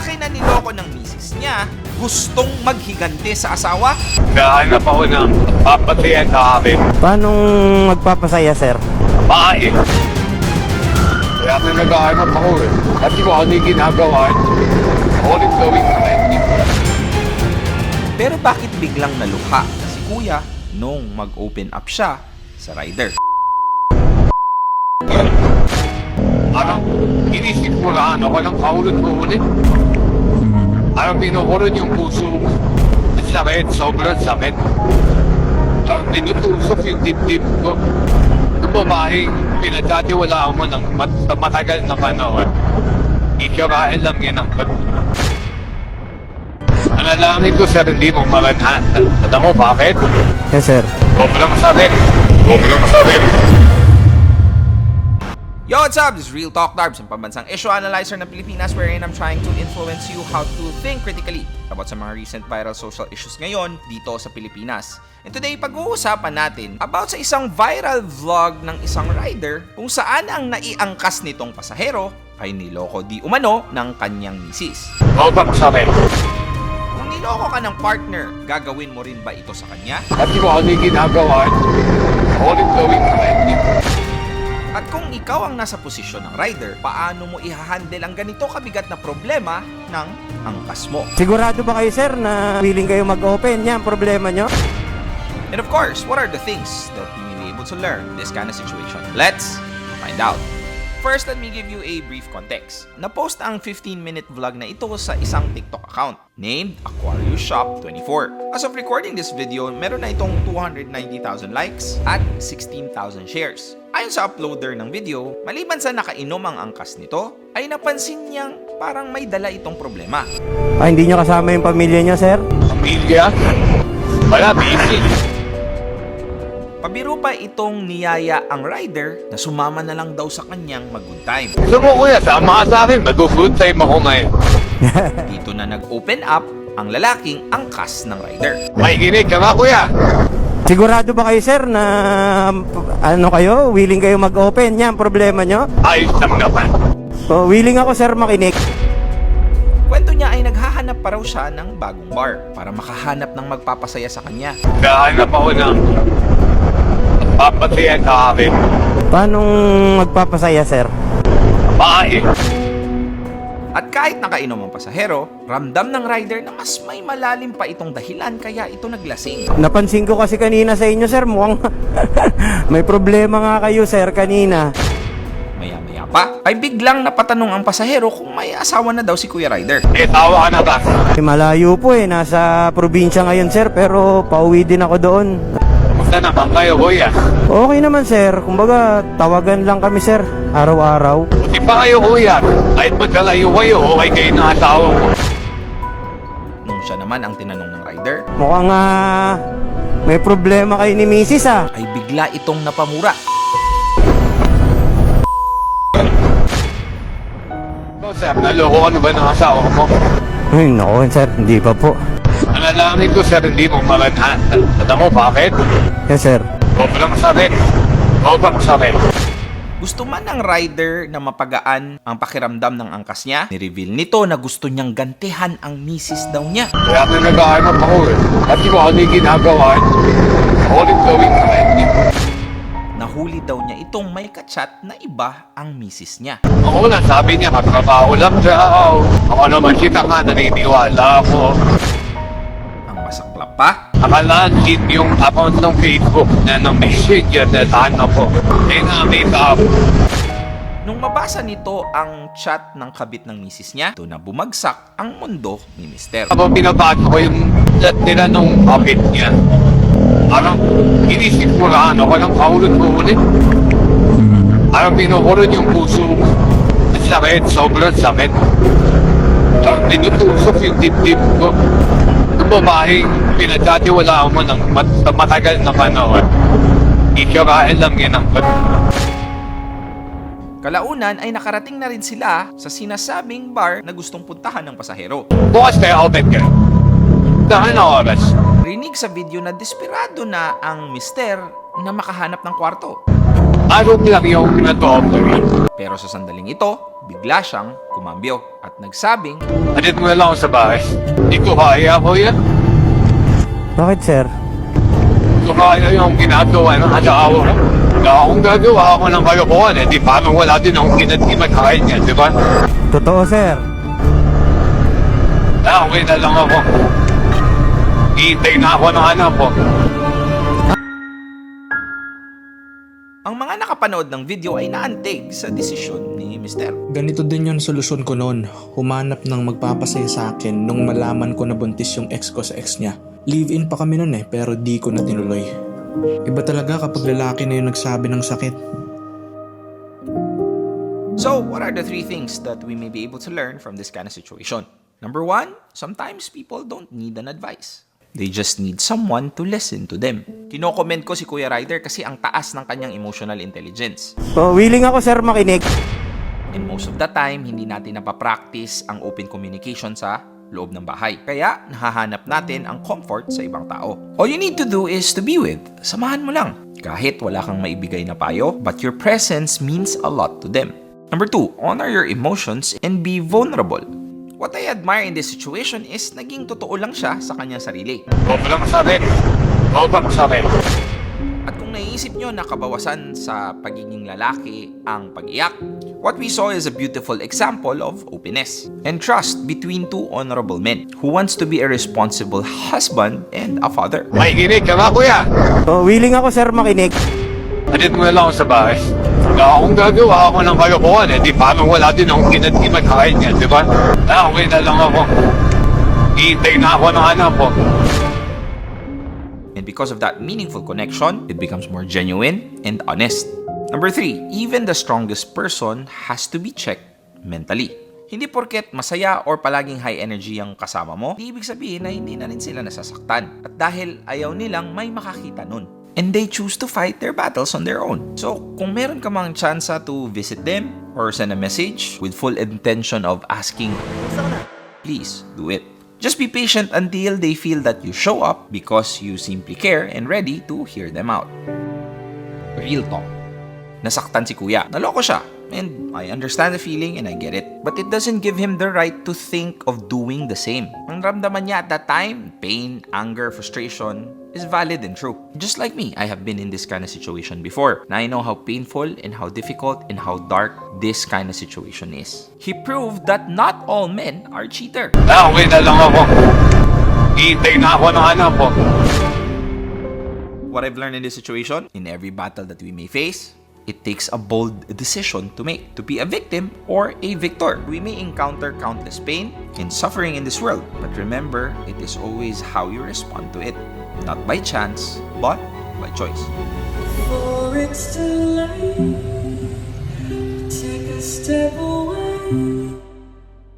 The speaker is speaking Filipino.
lalaki na niloko ng misis niya, gustong maghigante sa asawa? Nahanap ako ng papatayan sa akin. Paano magpapasaya, sir? Bae. Kaya na naghahanap ako eh. Kasi kung ano yung ginagawa, ulit gawin sa akin. Pero bakit biglang naluha na si kuya nung mag-open up siya sa rider? Parang inisip ko na ako ng paulit-ulit. Parang pinukulod yung puso ko. Sakit, sobrang sakit. Parang tinutusok yung dibdib ko. Yung babaeng pinagkatiwalaan mo ng matagal na panahon. Ikirain lang yan ang Analangin ko, sir, hindi mo maganhan. Alam mo bakit? Yes, sir. Sobrang sakit. Sobrang sakit. Yo, what's up? This is Real Talk Darbs, ang pambansang issue analyzer ng Pilipinas, wherein I'm trying to influence you how to think critically about sa mga recent viral social issues ngayon dito sa Pilipinas. And today, pag-uusapan natin about sa isang viral vlog ng isang rider kung saan ang naiangkas nitong pasahero ay niloko di umano ng kanyang misis. Sobrang sakit. Kung niloko ka ng partner, gagawin mo rin ba ito sa kanya? Kasi kung ano yung ginagawa, ulit gawin sa akin. At kung ikaw ang nasa posisyon ng rider, paano mo ihahandle ang ganito kabigat na problema ng angkas mo? Sigurado ba kayo, sir, na willing kayo mag-open? Yan, problema nyo? And of course, what are the things that you may be able to learn in this kind of situation? Let's find out. First, let me give you a brief context. Na-post ang 15-minute vlog na ito sa isang TikTok account named Aquarius Shop 24. As of recording this video, meron na itong 290,000 likes at 16,000 shares. Ayon sa uploader ng video, maliban sa nakainom ang angkas nito, ay napansin niyang parang may dala itong problema. Hindi nyo kasama yung pamilya nyo, sir? Pamilya? Wala, busy. Pabiro pa itong niyaya ang rider na sumama na lang daw sa kanyang mag-good time. Gusto mo kuya, sama ka sa akin. Mag-good time ako ngayon. Dito na nag-open up ang lalaking angkas ng rider. Makikinig ka nga kuya. Sigurado ba kayo, sir, na ano kayo? Willing kayo mag-open? Yan, problema nyo? Ayos lang naman. So, willing ako, sir, makinig. Kwento niya ay naghahanap pa raw siya ng bagong bar para makahanap ng magpapasaya sa kanya. Nahanap ako ng papatayan sa akin. Paano magpapasaya, sir? Bae. At kahit nakainom ang pasahero, ramdam ng rider na mas may malalim pa itong dahilan kaya ito naglasing. Napansin ko kasi kanina sa inyo, sir, mukhang may problema nga kayo, sir, kanina. Maya-maya pa, ay biglang napatanong ang pasahero kung may asawa na daw si Kuya Rider. Tawa ka na ba? Malayo po nasa probinsya ngayon, sir, pero pauwi din ako doon. Kumusta naman kayo kuya? Okay naman, sir. Kumbaga, tawagan lang kami, sir, araw-araw. Buti pa kayo kuya. Kahit magkalayo kayo, okay kayo ng asawa mo. Nung siya naman ang tinanong ng rider, Mukhang may problema kayo ni Mrs. ay bigla itong napamura. So sir, naloko ka na ba ng asawa mo? Ay, naku, sir, hindi pa po. Analangin ko sir, hindi mo maganhan. Alam mo bakit? Yes, sir. Sobrang sakit. Sobrang sakit. Gusto man ng rider na mapagaan ang pakiramdam ng angkas niya, ni-reveal nito na gusto niyang gantihan ang misis daw niya. Kaya na naghahanap ako eh. Kasi kung ano yung ginagawa, ulit gawin sa akin. Nahuli daw niya itong may kachat na iba ang misis niya. Ako na sabi niya, katrabaho lang siya. Ako naman kita nga, naniniwala ako. Ang masaklap pa, Akalaan din yung account ng Facebook na na-message yan na ano ko. Eh nakita ako. nung mabasa nito ang chat ng kabit ng misis niya, doon na bumagsak ang mundo ni Mister. Habang binabasa ko yung chat nila nung kapit niya, parang inisip ko na ako ng paulit-ulit. Parang pinukulod yung puso ko. Ang sakit, sobrang sakit. Parang tinutusok yung dibdib ko. Yung babaeng pinagkatiwalaan mo ng matagal na panahon. Ikirain lang yan ang Kalaunan ay nakarating na rin sila sa sinasabing bar na gustong puntahan ng pasahero. bukas kaya open ka. Dahil na oras. Rinig sa video na desperado na ang mister na makahanap ng kwarto. Araw lang yung pinag-offer. Pero sa sandaling ito, bigla siyang kumambyo at nagsabing, Alit mo na lang ako sa bahay. Hindi ko kaya ako yan. Bakit, sir? Hindi ko kaya yung ginagawa ng asawa ko. Wala akong gagawa ako ng kalokohan eh. Di parang wala din akong kinagkimakain yan, di ba? Totoo, sir. Okay na lang ako. Iintay na ako ng anak ko. ang mga nakapanood ng video ay naantig sa desisyon ni Mr. Ganito din yung solusyon ko noon. Humanap ng magpapasaya sa akin nung malaman ko na buntis yung ex ko sa ex niya. Live-in pa kami noon pero di ko na tinuloy. Iba talaga kapag lalaki na yung nagsabi ng sakit. So, what are the 3 things that we may be able to learn from this kind of situation? Number 1, sometimes people don't need an advice. They just need someone to listen to them. Kino-comment ko si Kuya Ryder kasi ang taas ng kanyang emotional intelligence. So, willing ako, sir, makinig. And most of the time, hindi natin napapractice ang open communication sa loob ng bahay. Kaya, nahahanap natin ang comfort sa ibang tao. All you need to do is to be with. Samahan mo lang. Kahit wala kang maibigay na payo, but your presence means a lot to them. Number 2, honor your emotions and be vulnerable. What I admire in this situation is naging totoo lang siya sa kanyang sarili. Huwag lang sa akin. Huwag lang sa akin. At kung naiisip nyo na kabawasan sa pagiging lalaki ang pag-iyak, what we saw is a beautiful example of openness and trust between 2 honorable men who wants to be a responsible husband and a father. May ginig ka nga, kuya. So, willing ako, sir, makinig. Alit mo na lang ako sa bahay. Wala akong gagawa ako ng kalokohan eh. Di parang wala din akong kinagkimakain yan, di ba? Okay na lang ako. Iintay na ako ng anak ko. And because of that meaningful connection, it becomes more genuine and honest. Number 3, even the strongest person has to be checked mentally. Hindi porket masaya or palaging high energy ang kasama mo, di ibig sabihin na hindi na rin sila nasasaktan. At dahil ayaw nilang may makakita nun. And they choose to fight their battles on their own. So, kung meron ka mang chance to visit them or send a message with full intention of asking, please do it. Just be patient until they feel that you show up because you simply care and ready to hear them out. Real talk. Nasaktan si kuya. Naloko siya. And I understand the feeling and I get it. But it doesn't give him the right to think of doing the same. Ang ramdaman niya at that time, pain, anger, frustration, is valid and true. Just like me, I have been in this kind of situation before. Na I know how painful and how difficult and how dark this kind of situation is. He proved that not all men are cheater. Okay na lang ako. Iintay na ako ng anak ko. What I've learned in this situation, in every battle that we may face, it takes a bold decision to make, to be a victim or a victor. We may encounter countless pain and suffering in this world, but remember, it is always how you respond to it. Not by chance, but by choice. For it's too late. Take a step